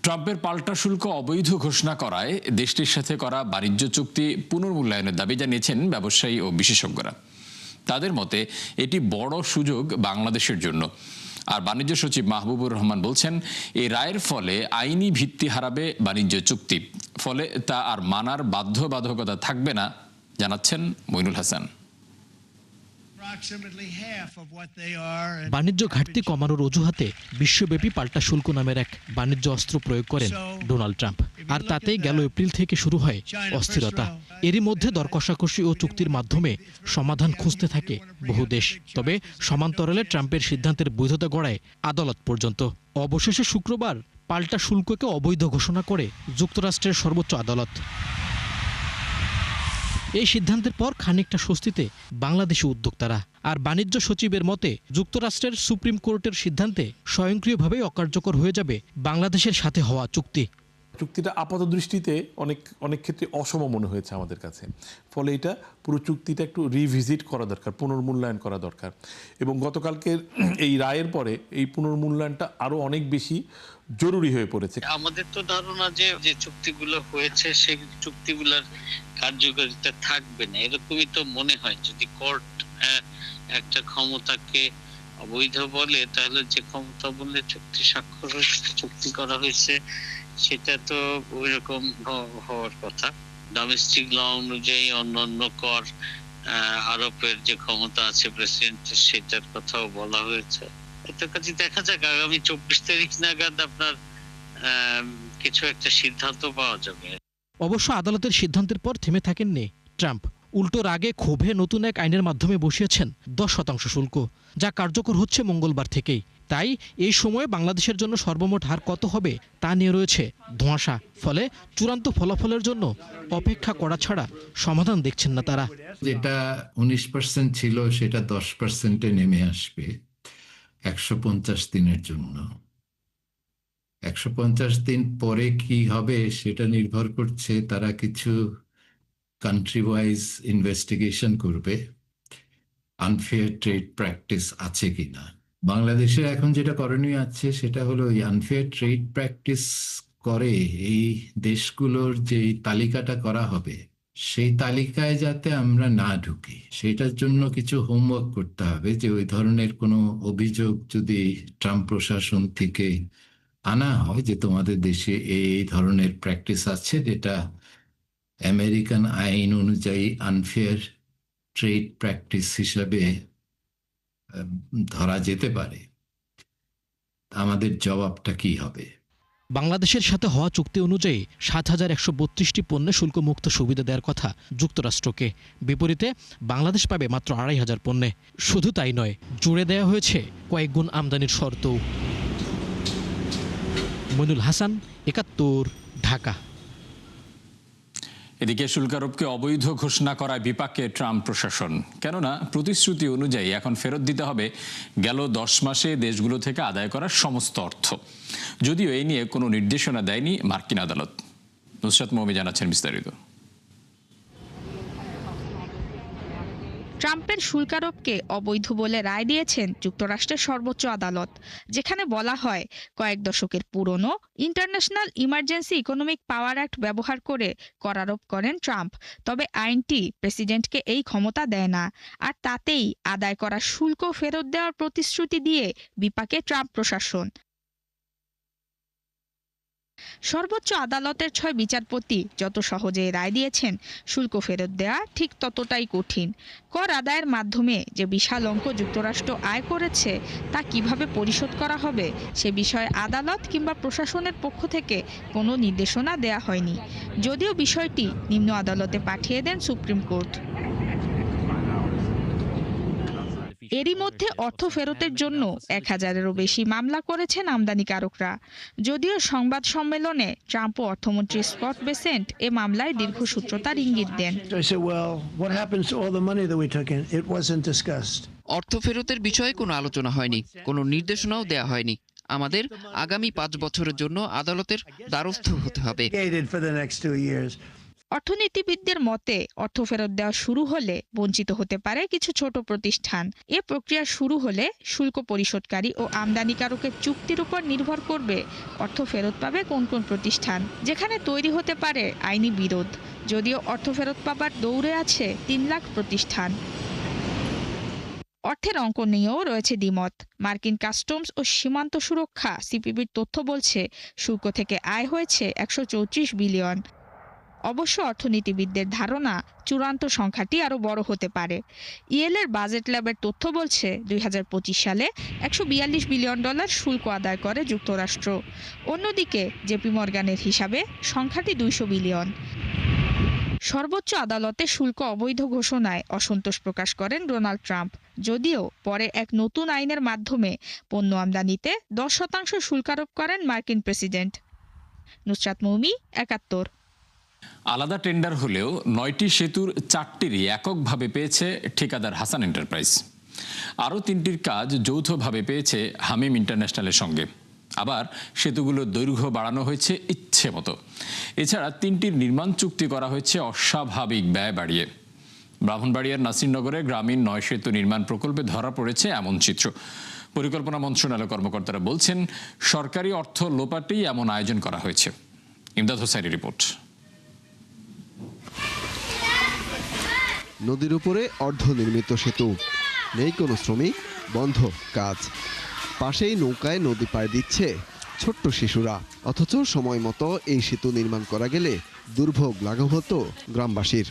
ট্রাম্পের পাল্টা শুল্ক অবৈধ ঘোষণা করায় দেশটির সাথে করা বাণিজ্য চুক্তি পুনর্মূল্যায়নের দাবি জানিয়েছেন ব্যবসায়ী ও বিশেষজ্ঞরা। তাদের মতে এটি বড় সুযোগ বাংলাদেশের জন্য। আর বাণিজ্য সচিব মাহবুবুর রহমান বলছেন, এই রায়ের ফলে আইনি ভিত্তি হারাবে বাণিজ্য চুক্তি, ফলে তা আর মানার বাধ্যবাধকতা থাকবে না, জানাচ্ছেন মইনুল হাসান। বাণিজ্য ঘাটতি কমানোর অজুহাতে বিশ্বব্যাপী পাল্টা শুল্ক নামের এক বাণিজ্য অস্ত্র প্রয়োগ করেন ডোনাল্ড ট্রাম্প। আর তাতেই গেল এপ্রিল থেকে শুরু হয় অস্থিরতা। এরই মধ্যে দর কষাকষি ও চুক্তির মাধ্যমে সমাধান খুঁজতে থাকে বহু দেশ। তবে সমান্তরালে ট্রাম্পের সিদ্ধান্তের বৈধতা গড়ায় আদালত পর্যন্ত। অবশেষে শুক্রবার পাল্টা শুল্ককে অবৈধ ঘোষণা করে যুক্তরাষ্ট্রের সর্বোচ্চ আদালত। এই সিদ্ধান্তের পর খানিকটা স্বস্তিতে বাংলাদেশি উদ্যোক্তারা। আর বাণিজ্য সচিবের মতে যুক্তরাষ্ট্রের সুপ্রিম কোর্টের সিদ্ধান্তে স্বয়ংক্রিয়ভাবে অকার্যকর হয়ে যাবে বাংলাদেশের সাথে হওয়া চুক্তি। চুক্তিটা আপাত দৃষ্টিতে অনেক ক্ষেত্রে অসম মনে হয়েছে আমাদের কাছে। ফলে এটা পুরো চুক্তিটা একটু রিভিজিট করা দরকার, পুনর্মূল্যায়ন করা দরকার। এবং গতকালকের এই রায়ের পরে এই পুনর্মূল্যায়নটা আরো অনেক বেশি জরুরি হয়ে পড়েছে। আমাদের তো ধারণা যে চুক্তিগুলো হয়েছে সেই চুক্তিগুলোর কার্যকারিতা থাকবে না, এরকমই তো মনে হয়। যদি কোর্ট একটা ক্ষমতাকে অবৈধ বলে, তাহলে যে ক্ষমতা বলে চুক্তি স্বাক্ষর হয়েছে, চুক্তি করা হয়েছে, সেটা তো ওই রকম হওয়ার কথা। ডোমেস্টিক ল অনুযায়ী অন্যান্য কর আরোপের যে ক্ষমতা আছে প্রেসিডেন্টের, সেটার কথাও বলা হয়েছে। এটার কাছে দেখা যাক, আগামী 24 তারিখ নাগাদ আপনার কিছু একটা সিদ্ধান্ত পাওয়া যাবে। অবশ্য আদালতের সিদ্ধান্তের পর থেমে থাকেননি ট্রাম্প। উল্টো রাগে ক্ষোভে নতুন এক আইনের মাধ্যমে বসিয়েছেন 10% শুল্ক, যা কার্যকর হচ্ছে মঙ্গলবার থেকেই। তাই এই সময়ে বাংলাদেশের জন্য সর্বমোট হার কত হবে তা নিয়ে রয়েছে ধোঁয়াশা। ফলে চূড়ান্ত ফলাফলের জন্য অপেক্ষা করা ছাড়া সমাধান দেখছেন না তারা। যেটা 19% ছিল সেটা 10%-এ নেমে আসবে 150 দিনের জন্য। 150 দিন পরে কি হবে সেটা নির্ভর করছে, তারা কিছু কান্ট্রি ওয়াইজ ইনভেস্টিগেশন করবে, আনফেয়ার ট্রেড প্র্যাকটিস আছে কিনা। বাংলাদেশে এখন যেটা করণীয় আছে সেটা হলো এই আনফেয়ার ট্রেড প্র্যাকটিস করে এই দেশগুলোর যে তালিকাটা করা হবে, সেই তালিকায় যাতে আমরা না ঢুকি, সেটার জন্য কিছু হোমওয়ার্ক করতে হবে। যে ওই ধরনের কোনো অভিযোগ যদি ট্রাম্প প্রশাসন থেকে আনা হয় যে তোমাদের দেশে এই ধরনের প্র্যাকটিস আছে, যেটা আমেরিকান আইন অনুযায়ী আনফেয়ার ট্রেড প্র্যাকটিস হিসাবে ধরা যেতে পারে, আমাদের জবাবটা কি হবে। বাংলাদেশের সাথে হওয়া চুক্তি অনুযায়ী 7,132টি পণ্যে শুল্কমুক্ত সুবিধা দেওয়ার কথা যুক্তরাষ্ট্রকে। বিপরীতে বাংলাদেশ পাবে মাত্র 2,500 পণ্যে। শুধু তাই নয়, জুড়ে দেওয়া হয়েছে কয়েক গুণ আমদানির শর্তও। মইনুল হাসান, 71, ঢাকা। এদিকে শুল্কারোপকে অবৈধ ঘোষণা করায় বিপাকে ট্রাম্প প্রশাসন। কেননা প্রতিশ্রুতি অনুযায়ী এখন ফেরত দিতে হবে গেল 10 মাসে দেশগুলো থেকে আদায় করার সমস্ত অর্থ। যদিও এই নিয়ে কোনো নির্দেশনা দেয়নি মার্কিন আদালত। নুসরাত মৌমি জানাচ্ছেন বিস্তারিত। ট্রাম্পের শুল্কারোপকে অবৈধ বলে রায় দিয়েছেন যুক্তরাষ্ট্রের সর্বোচ্চ আদালত, যেখানে বলা হয় কয়েক দশকের পুরনো ইন্টারন্যাশনাল ইমার্জেন্সি ইকোনমিক পাওয়ার অ্যাক্ট ব্যবহার করে করারোপ করেন ট্রাম্প। তবে আইনটি প্রেসিডেন্টকে এই ক্ষমতা দেয় না। আর তাতেই আদায় করা শুল্ক ফেরত দেওয়ার প্রতিশ্রুতি দিয়ে বিপাকে ট্রাম্প প্রশাসন। সর্বোচ্চ আদালতের 6 বিচারপতি যত সহজে রায় দিয়েছেন, শুল্ক ফেরত দেওয়া ঠিক ততটাই কঠিন। কর আদায়ের মাধ্যমে যে বিশাল অঙ্ক যুক্তরাষ্ট্র আয় করেছে, তা কিভাবে পরিশোধ করা হবে সে বিষয়ে আদালত কিংবা প্রশাসনের পক্ষ থেকে কোনো নির্দেশনা দেয়া হয়নি। যদিও বিষয়টি নিম্ন আদালতে পাঠিয়ে দেন সুপ্রিম কোর্ট। এরই মধ্যে অর্থ ফেরতের জন্য 1000-এরও বেশি মামলা করেছেন আমদানিকারকরা। যদিও সংবাদ সম্মেলনে ট্রাম্প ও অর্থমন্ত্রী স্কট বেসেন্ট এ মামলায় দীর্ঘসূত্রতার ইঙ্গিত দেন। অর্থ ফেরতের বিষয়ে কোনো আলোচনা হয়নি, কোনো নির্দেশনাও দেয়া হয়নি। আমাদের আগামী 5 বছরের জন্য আদালতের দ্বারস্থ হতে হবে। অর্থনীতিবিদদের মতে অর্থ ফেরত দেওয়া শুরু হলে বঞ্চিত হতে পারে কিছু ছোট প্রতিষ্ঠান। এ প্রক্রিয়া শুরু হলে শুল্ক পরিশোধকারী ও আমদানিকারকের চুক্তির উপর নির্ভর করবে অর্থ ফেরত পাবে কোন কোন প্রতিষ্ঠান, যেখানে তৈরি হতে পারে আইনি বিরোধ। যদিও অর্থ ফেরত পাবার দৌড়ে আছে 3 লাখ প্রতিষ্ঠান। অর্থের অঙ্ক নিয়েও রয়েছে দ্বিমত। মার্কিন কাস্টমস ও সীমান্ত সুরক্ষা সিপিবির তথ্য বলছে শুল্ক থেকে আয় হয়েছে 134 বিলিয়ন। অবশ্য অর্থনীতিবিদদের ধারণা চূড়ান্ত সংখ্যাটি আরও বড় হতে পারে। ইএলের বাজেট ল্যাবের তথ্য বলছে 2025 সালে $142 বিলিয়ন শুল্ক আদায় করে যুক্তরাষ্ট্র। অন্যদিকে জেপি মর্গানের হিসাবে সংখ্যাটি 200 বিলিয়ন। সর্বোচ্চ আদালতে শুল্ক অবৈধ ঘোষণায় অসন্তোষ প্রকাশ করেন ডোনাল্ড ট্রাম্প। যদিও পরে এক নতুন আইনের মাধ্যমে পণ্য আমদানিতে 10% শুল্ক আরোপ করেন মার্কিন প্রেসিডেন্ট। নুসরাত মৌমি, 71। আলাদা টেন্ডার হলেও 9টি সেতুর 4টিরই এককভাবে পেয়েছে ঠিকাদার হাসান এন্টারপ্রাইজ। আরও 3টির কাজ যৌথভাবে পেয়েছে হামিম ইন্টারন্যাশনালের সঙ্গে। আবার সেতুগুলোর দৈর্ঘ্য বাড়ানো হয়েছে ইচ্ছে মতো। এছাড়া 3টির নির্মাণ চুক্তি করা হয়েছে অস্বাভাবিক ব্যয় বাড়িয়ে। ব্রাহ্মণবাড়িয়ার নাসিরনগরে গ্রামীণ 9 সেতু নির্মাণ প্রকল্পে ধরা পড়েছে এমন চিত্র। পরিকল্পনা মন্ত্রণালয় কর্মকর্তারা বলছেন সরকারি অর্থ লোপাটেই এমন আয়োজন করা হয়েছে। ইমদাদ হোসাইনের রিপোর্ট। নদীর উপরে অর্ধনির্মিত সেতু, নেই কোনো শ্রমিক, বন্ধ কাজ। পাশেই নৌকায় নদী পাড়ি দিচ্ছে ছোট্ট শিশুরা। অথচ সময় মতো এই সেতু নির্মাণ করা গেলে দুর্ভোগ লাঘব হতো গ্রামবাসীর।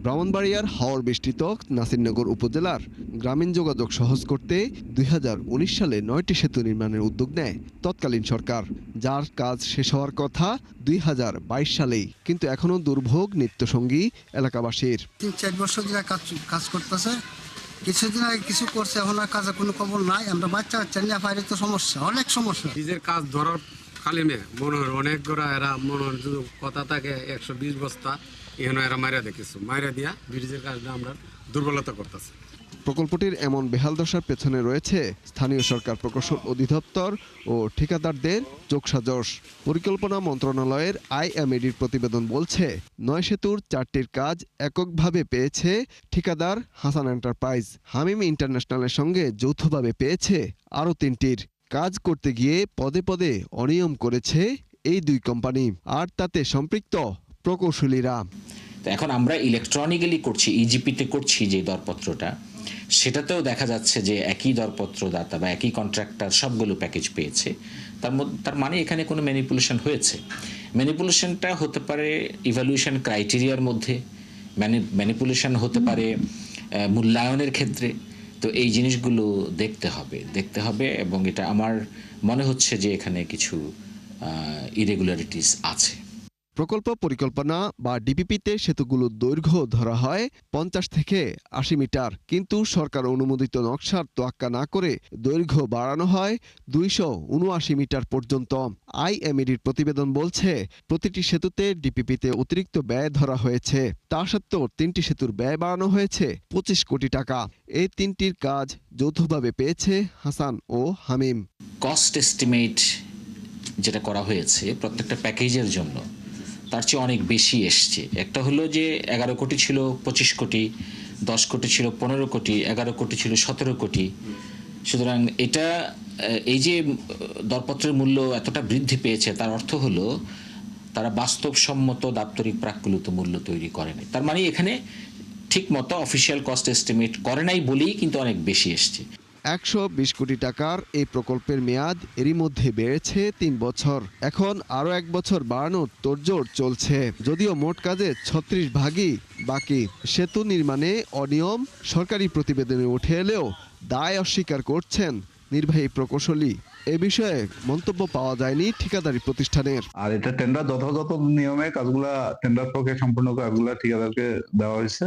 ব্রাহ্মণবাড়িয়ার হাওর বেষ্টিত নাসিরনগর উপজেলার গ্রামীণ যোগাযোগ সহজ করতে 2019 সালে 9টি সেতু নির্মাণের উদ্যোগ নেয় তৎকালীন সরকার, যার কাজ শেষ হওয়ার কথা 2022 সালেই। কিন্তু এখনও দুর্ভোগ নিত্যসঙ্গী এলাকাবাসীর। 3-4 বছর ধরে কাজ করতেছে, কিছুদিন আগে কিছু করছে, এখন আর কাজের কোনো খবর নাই। আমরা বাচ্চা নিয়ে বাইরে তো সমস্যা, অনেক সমস্যা। নিজের কাজ ধরার কালিমে মনে হয় অনেক গোড়া এরা মনে হয় কথা থাকে 120 বস্তা এখানে এরা মাইরা দেখেছো, মাইরা দিয়া ব্রিজের কাজটা আমরা দুর্বলতা করতেছে। প্রকল্পটির এমন বেহাল দশার পেছনে রয়েছে স্থানীয় সরকার প্রকৌশল অধিদপ্তর ও ঠিকাদারদের যোগসাজশ। পরিকল্পনা মন্ত্রণালয়ের আইএমএডির প্রতিবেদন বলছে 9 সেতুর 4টির কাজ এককভাবে পেয়েছে ঠিকাদার হাসান এন্টারপ্রাইজ। হামিম ইন্টারন্যাশনালের সঙ্গে যৌথভাবে পেয়েছে আরও 3টির। কাজ করতে গিয়ে পদে পদে অনিয়ম করেছে এই 2 কোম্পানি, আর তাতে সম্পৃক্ত প্রকৌশলীরা। এখন আমরা ইলেকট্রনিক্যালি করছি, ইজিপিতে করছি যে দরপত্রটা, সেটাতেও দেখা যাচ্ছে যে একই দরপত্রদাতা বা একই কন্ট্রাক্টর সবগুলো প্যাকেজ পেয়েছে। তার মানে এখানে কোনো ম্যানিপুলেশন হয়েছে। ম্যানিপুলেশনটা হতে পারে ইভ্যালুয়েশন ক্রাইটেরিয়ার মধ্যে, ম্যানিপুলেশন হতে পারে মূল্যায়নের ক্ষেত্রে। তো এই জিনিসগুলো দেখতে হবে এবং এটা আমার মনে হচ্ছে যে এখানে কিছু ইরেগুলারিটিস আছে। প্রকল্প পরিকল্পনা বা ডিপিপিতে সেতুগুলোর দৈর্ঘ্য ধরা হয় 50 থেকে 80 মিটার, কিন্তু সরকার অনুমোদিত নকশার তোয়াক্কা না করে দৈর্ঘ্য বাড়ানো হয় 279 মিটার পর্যন্ত। আইএমএডির প্রতিবেদন বলছে প্রতিটি সেতুতে ডিপিপিতে অতিরিক্ত ব্যয় ধরা হয়েছে। তা সত্ত্বেও 3টি সেতুর ব্যয় বাড়ানো হয়েছে 25 কোটি টাকা। এই 3টির কাজ যৌথভাবে পেয়েছে হাসান ও হামিম। কস্ট এস্টিমেট যেটা করা হয়েছে প্রত্যেকটা প্যাকেজের জন্য তার চেয়ে অনেক বেশি এসছে। একটা হলো যে 11 কোটি ছিল 25 কোটি, 10 কোটি ছিল 15 কোটি, 11 কোটি ছিল 17 কোটি। সুতরাং এটা এই যে দরপত্রের মূল্য এতটা বৃদ্ধি পেয়েছে তার অর্থ হলো তারা বাস্তবসম্মত দাপ্তরিক প্রাক্কলিত মূল্য তৈরি করেনি। তার মানে এখানে ঠিক মতো অফিসিয়াল কস্ট এস্টিমেট করে নাই বলেই কিন্তু অনেক বেশি এসছে। 120 কোটি টাকার এই প্রকল্পের মেয়াদ এরই মধ্যে বেড়েছে 3 বছর। এখন আরও 1 বছর বাড়ানোর তোড়জোড় চলছে। যদিও মোট কাজে 36 ভাগই বাকি। সেতু নির্মাণে অনিয়ম সরকারি প্রতিবেদনে উঠে এলেও দায় অস্বীকার করছেন নির্বাহী প্রকৌশলী। এ বিষয়ে মন্তব্য পাওয়া যায়নি ঠিকাদারি প্রতিষ্ঠানের। আর এটা টেন্ডার যথাযথ নিয়মে কাজগুলা টেন্ডার প্রক্রিয়া সম্পূর্ণ কাজগুলা ঠিকাদারকে দেওয়া হয়েছে।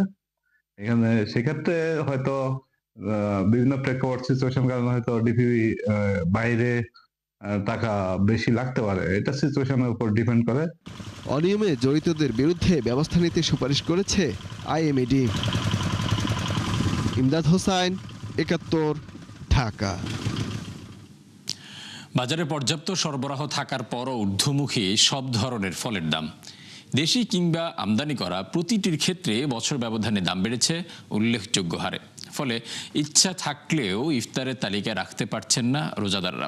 এখানে সেক্ষেত্রে হয়তো বিভিন্ন প্রেক্ষাপট সিচুয়েশন কারণে হয়তো ডিপিপি বাইরে টাকা বেশি লাগতে পারে, এটা সিচুয়েশনের উপর ডিপেন্ড করে। অনিয়মে জড়িতদের বিরুদ্ধে ব্যবস্থা নিতে সুপারিশ করেছে আইএমএডি। ইমদাদ হোসাইন, 71, ঢাকা। বাজারে পর্যাপ্ত সরবরাহ থাকার পরও ঊর্ধ্বমুখী সব ধরনের ফলের দাম। দেশি কিংবা আমদানি করা প্রতিটির ক্ষেত্রে বছর ব্যবধানে দাম বেড়েছে উল্লেখযোগ্য হারে। ফলে ইচ্ছা থাকলেও ইফতারের তালিকায় রাখতে পারছেন না রোজাদাররা।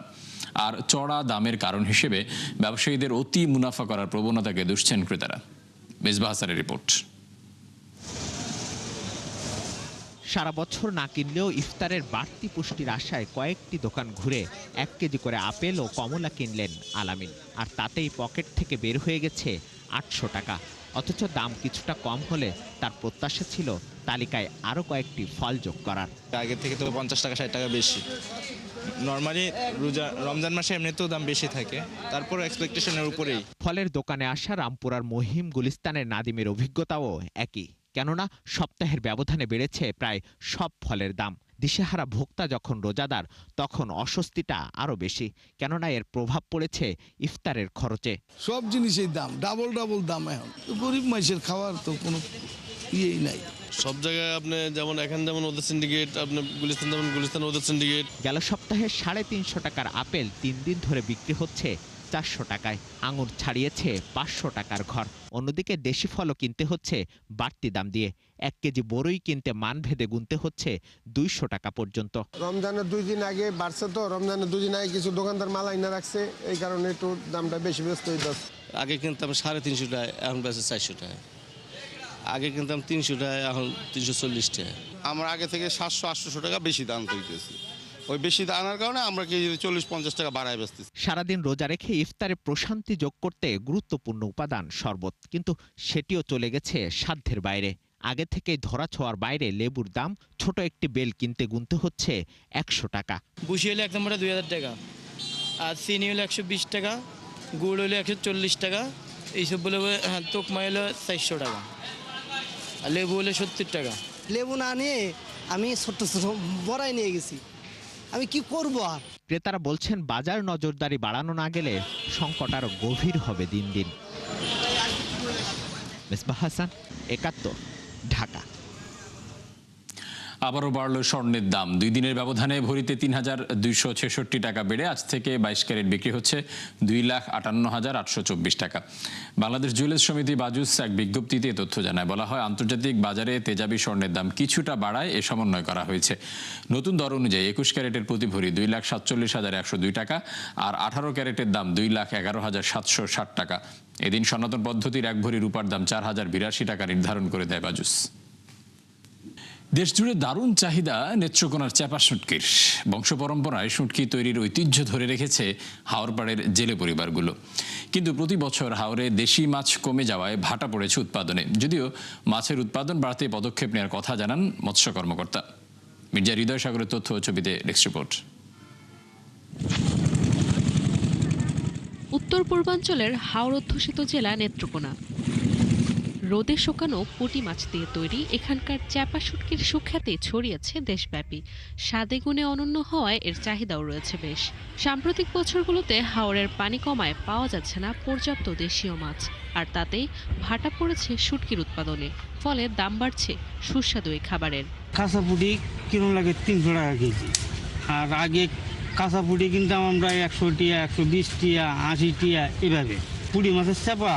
আর চড়া দামের কারণ হিসেবে ব্যবসায়ীদের অতি মুনাফা করার প্রবণতাকে দুষছেন ক্রেতারা। মেজবা হাসানের রিপোর্ট। সারা বছর না কিনলেও ইফতারের বাড়তি পুষ্টির আশায় কয়েকটি দোকান ঘুরে 1 কেজি করে আপেল ও কমলা কিনলেন আলামিন। আর তাতেই পকেট থেকে বের হয়ে গেছে 800 টাকা। অথচ দাম কিছুটা কম হলে তার প্রত্যাশা ছিল তালিকায় আরও কয়েকটি ফল যোগ করার। আগের থেকে তো 50 টাকা 60 টাকা বেশি। নর্মালি রমজান মাসে এমনিতেও দাম বেশি থাকে, তারপর এক্সপেকটেশনের উপরেই। ফলের দোকানে আসা রামপুরার মহিম গুলিস্তানের নাদিমের অভিজ্ঞতাও একই। কেননা সপ্তাহের ব্যবধানে বেড়েছে প্রায় সব ফলের দাম। দিশেহারা ভোক্তা যখন রোজাদার, তখন অস্বস্তিটা আরও বেশি। কেননা এর প্রভাব পড়েছে ইফতারের খরচে। সব জিনিসের দাম ডাবল দাম। এখন গরিব মানুষের খাওয়ার তো কোনো ইয়েই নাই। সব জায়গায় আপনি যেমন এখানে যেমন ওদের সিন্ডিকেট, আপনি গুলিস্তান ওদের সিন্ডিকেট। গেল সপ্তাহে 350 টাকার আপেল 3 দিন ধরে বিক্রি হচ্ছে 400 টাকায়। আঙুর ছাড়িয়েছে 500 টাকার ঘর। অন্যদিকে দেশি ফলও কিনতে হচ্ছে বাড়তি দাম দিয়ে। 1 কেজি বড়ই কিনতে মান ভেদে গুনতে হচ্ছে 200 টাকা পর্যন্ত। রমজানের 2 দিন আগে বাড়ছে, তো রমজানের 2 দিন আগে কিছু দোকানদার মাল আইনা রাখছে, এই কারণে একটু দামটা বেশি ব্যস্ত হইতেছে। আগে কিনতাম 350 টাকা, এখন বেশি 400 টাকা। আগে কিনতাম 300 টাকা, এখন 340 টাকা। আমরা আগে থেকে 700-800 টাকা বেশি দাম কইতেছি। ওই বেশি আনার কারণে আমরা কেজি 40-50 টাকা বাড়ায় বেচতেছি। সারাদিন রোজা রেখে ইফতারে প্রশান্তি যোগ করতে গুরুত্বপূর্ণ উপাদান শরবত, কিন্তু সেটিও চলে গেছে সাধ্যের বাইরে। আগে থেকেই ধরা ছোঁয়ার বাইরে লেবুর দাম ছোট একটি বেল কিনতে গুনতে হচ্ছে 100 টাকা। বুশি হলে এক নম্বরে 2000 টাকা, আর চিনি হলে 120 টাকা, গুড় হলে 140 টাকা, এইসব বলে তোকমা হলো 400 টাকা, আর লেবু হলে 70 টাকা। লেবু না নিয়ে আমি ছোট বড়াই নিয়ে গেছি, আমি কি করব? আর ক্রেতারা বলছেন বাজার নজরদারি বাড়ানো না গেলে সংকট আরো গভীর হবে দিন দিন। মেজবা হাসান, 71, ঢাকা। আবারও বাড়ল স্বর্ণের দাম। 2 দিনের ব্যবধানে ভরিতে ৩,২৬৬ টাকা বেড়ে আজ থেকে 22 ক্যারেট বিক্রি হচ্ছে 2,58,824 টাকা। বাংলাদেশ জুয়েলার্স সমিতি বাজুস এক বিজ্ঞপ্তিতে তথ্য জানায়। বলা হয়, আন্তর্জাতিক বাজারে তেজাবি স্বর্ণের দাম কিছুটা বাড়ায় এ সমন্বয় করা হয়েছে। নতুন দর অনুযায়ী 21 ক্যারেটের প্রতি ভরি 2,47,102 টাকা, আর 18 ক্যারেটের দাম 2,11,760 টাকা। এদিন সনাতন পদ্ধতির 1 ভরি রূপার দাম 4,082 টাকা নির্ধারণ করে দেয় বাজুস। দেশজুড়ে দারুণ চাহিদা নেত্রকোনার চাপা শুটকির। বংশ পরম্পরায় শুটকি তৈরির ঐতিহ্য ধরে রেখেছে হাওরপাড়ের জেলে পরিবারগুলো। কিন্তু প্রতি বছর হাওরে দেশি মাছ কমে যাওয়ায় ভাটা পড়েছে উৎপাদনে। যদিও মাছের উৎপাদন বাড়াতে পদক্ষেপ নেওয়ার কথা জানান মৎস্য কর্মকর্তা। মির্জা হৃদয় সাগরের তথ্য ও ছবিতে ডেস্ক রিপোর্ট। উত্তর পূর্বাঞ্চলের হাওর অধ্যুষিত জেলা নেত্রকোনা। রোদে শুকানো পুঁটি মাছ দিয়ে তৈরি এখানকার চাপা শুটকির সুখ্যাতি ছড়িয়েছে দেশব্যাপী। স্বাদে গুণে অনন্য হওয়ায় এর চাহিদাও রয়েছে বেশ। সাম্প্রতিক বছরগুলোতে হাওরের পানি কমায় পাওয়া যাচ্ছে না পর্যাপ্ত দেশীয় মাছ, আর তাতেই ভাটা পড়েছে শুটকির উৎপাদনে। ফলে দাম বাড়ছে সুস্বাদু এই খাবারের। কাঁচা পুঁটি কিরম লাগে 300 টাকা কেজি, আর আগে কাঁচা পুঁটি কিনতাম আমরা 100 টাকা, 120 টাকা, 80 টাকা এভাবে। পুঁটি মাছের চাপা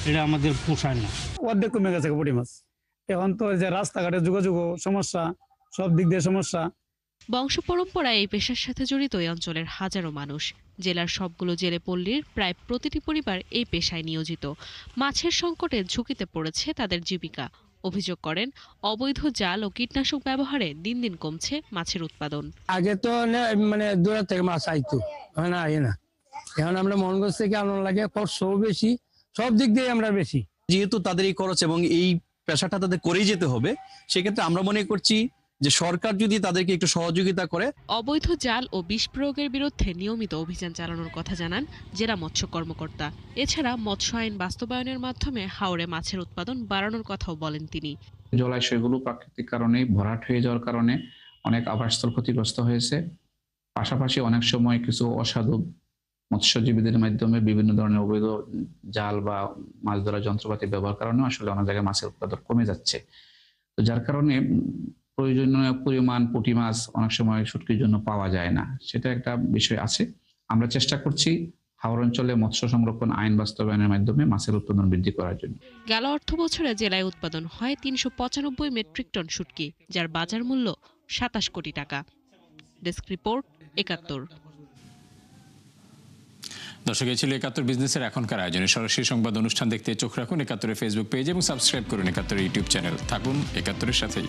এটা আমাদের পোষায় না, অর্ধেক কমে গেছে পুঁটি মাছ। এখন তো যে রাস্তাঘাটে যোগাযোগ সমস্যা, সব দিক দিয়ে সমস্যা। বংশ পরম্পরায় এই পেশার সাথে জড়িত এই অঞ্চলের হাজারো মানুষ। জেলার সবগুলো জেলে পল্লীর প্রায় প্রতিটি পরিবার এই পেশায় নিয়োজিত। মাছের সংকটে ঝুঁকিতে পড়েছে তাদের জীবিকা। অভিযোগ করেন, অবৈধ জাল ও কীটনাশক ব্যবহারে দিন দিন কমছে মাছের উৎপাদন। আগে তো মানে দূর থেকে মাছ আইতো, না এখন আমরা মন করছে কি আনন্দ লাগে, খরচও বেশি, সব দিক দিয়ে আমরা বেশি। যেহেতু তাদের এই খরচ এবং এই পেশাটা তাদের করেই যেতে হবে, সেক্ষেত্রে আমরা মনে করছি যে সরকার যদি তাদেরকে একটু সহযোগিতা করে। অবৈধ জাল ও বিষ প্রয়োগের বিরুদ্ধে নিয়মিত অভিযান চালানোর কথা জানান জেলা মৎস্য কর্মকর্তা। এছাড়া মৎস্য আইন বাস্তবায়নের মাধ্যমে হাওরে মাছের উৎপাদন বাড়ানোর কথাও বলেন তিনি। জলাশয়গুলো প্রাকৃতিক কারণে ভরাট হয়ে যাওয়ার কারণে অনেক আবাসস্থল ক্ষতিগ্রস্ত হয়েছে। পাশাপাশি অনেক সময় কিছু অসাধু মৎস্যজীবীদের মাধ্যমে বিভিন্ন ধরনের অবৈধ জাল বা মাছ ধরার যন্ত্রপাতি ব্যবহার কারণে আসলে অনেক জায়গায় মাছের উৎপাদন কমে যাচ্ছে। তো যার কারণে প্রয়োজনীয় পরিমাণ পুঁটি মাছ অনেক সময় শুটকির জন্য পাওয়া যায় না, সেটা একটা বিষয় আছে। আমরা চেষ্টা করছি হাওর অঞ্চলে মৎস্য সংরক্ষণ আইন বাস্তবায়নের মাধ্যমে মাছের উৎপাদন বৃদ্ধি করার জন্য। গেল অর্থ বছরে জেলায় উৎপাদন হয় ৩৯৫ মেট্রিক টন শুটকি, যার বাজার মূল্য ২৭ কোটি টাকা। Desk report, ৭১। দর্শক, এই ছিল ৭১ বিজনেসের এখনকার আয়োজনে। সরাসরি সংবাদ অনুষ্ঠান দেখতে চোখ রাখুন ৭১ ফেসবুক পেজ এবং সাবস্ক্রাইব করুন ৭১ ইউটিউব চ্যানেল। থাকুন ৭১-এর সাথেই।